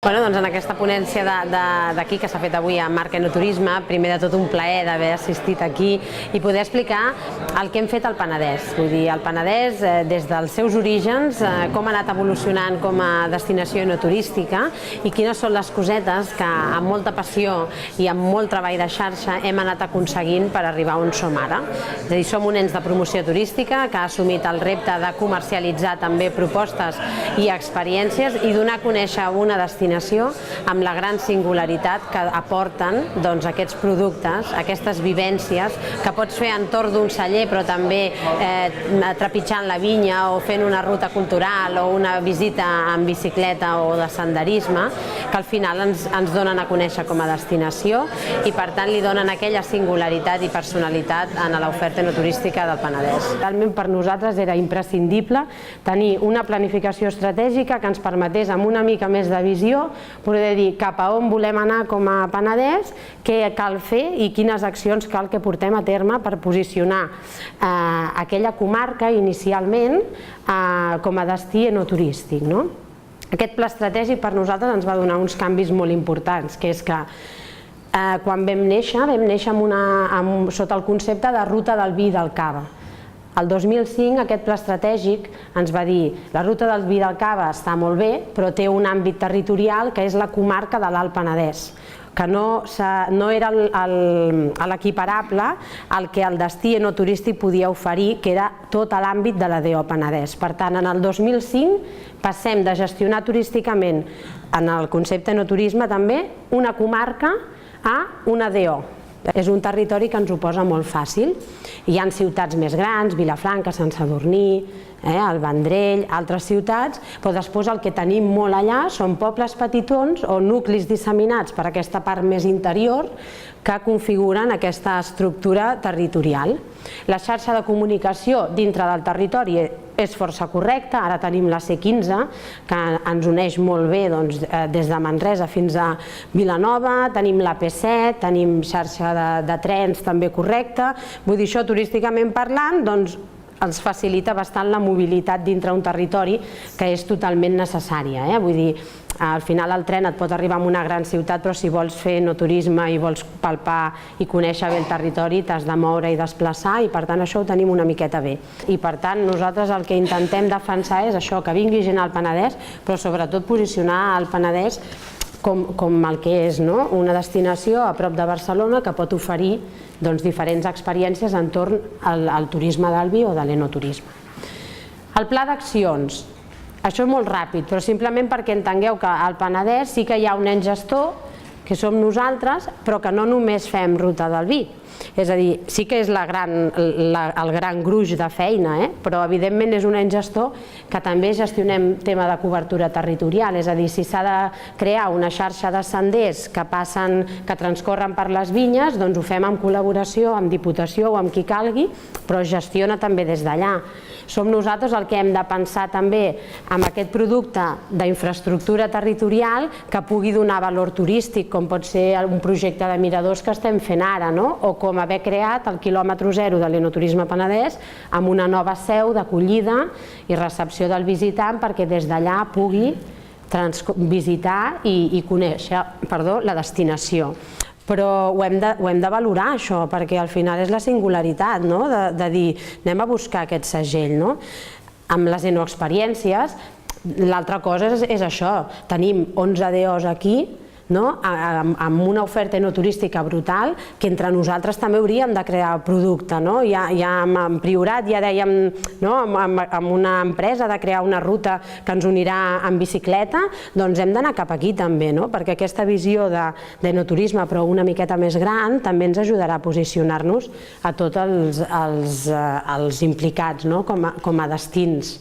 En aquesta ponència d'aquí que s'ha fet avui a Marca Enoturisme, primer de tot un plaer d'haver assistit aquí i poder explicar el que hem fet al Penedès. Vull dir, el Penedès, des dels seus orígens, com ha anat evolucionant com a destinació enoturística i quines són les cosetes que amb molta passió i amb molt treball de xarxa hem anat aconseguint per arribar on som ara. És a dir, som un ens de promoció turística que ha assumit el repte de comercialitzar també propostes i experiències i donar a conèixer una destinació amb la gran singularitat que aporten aquests productes, aquestes vivències que pots fer entorn d'un celler però també trepitjant la vinya o fent una ruta cultural o una visita en bicicleta o de senderisme, que al final ens donen a conèixer com a destinació i per tant li donen aquella singularitat i personalitat a l'oferta enoturística del Penedès. Realment per nosaltres era imprescindible tenir una planificació estratègica que ens permetés amb una mica més de visió poder dir cap a on volem anar com a Penedès, què cal fer i quines accions cal que portem a terme per posicionar aquella comarca inicialment com a destí enoturístic. Aquest pla estratègic per nosaltres ens va donar uns canvis molt importants, que és que quan vam néixer sota el concepte de ruta del vi i del cava. El 2005 aquest pla estratègic ens va dir la ruta del vi del cava està molt bé, però té un àmbit territorial que és la comarca de l'Alt Penedès, que no era l'equiparable al que el destí enoturístic podia oferir, que era tot l'àmbit de la DO Penedès. Per tant, en el 2005 passem de gestionar turísticament, en el concepte enoturisme també, una comarca a una DO. És un territori que ens ho posa molt fàcil. Hi ha ciutats més grans, Vilafranca, Sant Sadurní, el Vendrell, altres ciutats, però després el que tenim molt allà són pobles petitons o nuclis disseminats per aquesta part més interior que configuren aquesta estructura territorial. La xarxa de comunicació dintre del territori és força correcta, ara tenim la C15 que ens uneix molt bé des de Manresa fins a Vilanova, tenim la P7, tenim xarxa de trens també correcta, vull dir, això turísticament parlant ens facilita bastant la mobilitat dintre un territori que és totalment necessària. Vull dir, al final el tren et pot arribar a una gran ciutat, però si vols fer enoturisme i vols palpar i conèixer bé el territori t'has de moure i desplaçar i per tant això ho tenim una miqueta bé. I per tant nosaltres el que intentem defensar és això, que vingui gent al Penedès, però sobretot posicionar el Penedès com el que és, una destinació a prop de Barcelona que pot oferir diferents experiències entorn al turisme del vi o de l'enoturisme. El pla d'accions. Això és molt ràpid, però simplement perquè entengueu que al Penedès sí que hi ha un ens gestor, que som nosaltres, però que no només fem ruta del vi. És a dir, sí que és el gran gruix de feina, però evidentment és un ens gestor que també gestionem tema de cobertura territorial, és a dir, si s'ha de crear una xarxa de senders que transcorren per les vinyes, doncs ho fem en col·laboració amb Diputació o amb qui calgui, però es gestiona també des d'allà. Som nosaltres el que hem de pensar també amb aquest producte d'infraestructura territorial que pugui donar valor turístic, com pot ser un projecte de miradors que estem fent ara, o com haver creat el quilòmetre zero de l'Enoturisme Penedès amb una nova seu d'acollida i recepció del visitant perquè des d'allà pugui visitar i conèixer la destinació. Però ho hem de valorar això, perquè al final és la singularitat de dir anem a buscar aquest segell. Amb les enoexperiències, l'altra cosa és això, tenim 11 DOs aquí, amb una oferta enoturística brutal que entre nosaltres també hauríem de crear producte. Ja amb Priorat ja dèiem amb una empresa de crear una ruta que ens unirà en bicicleta, doncs hem d'anar cap aquí també, perquè aquesta visió d'enoturisme però una miqueta més gran també ens ajudarà a posicionar-nos a tots els implicats com a destins.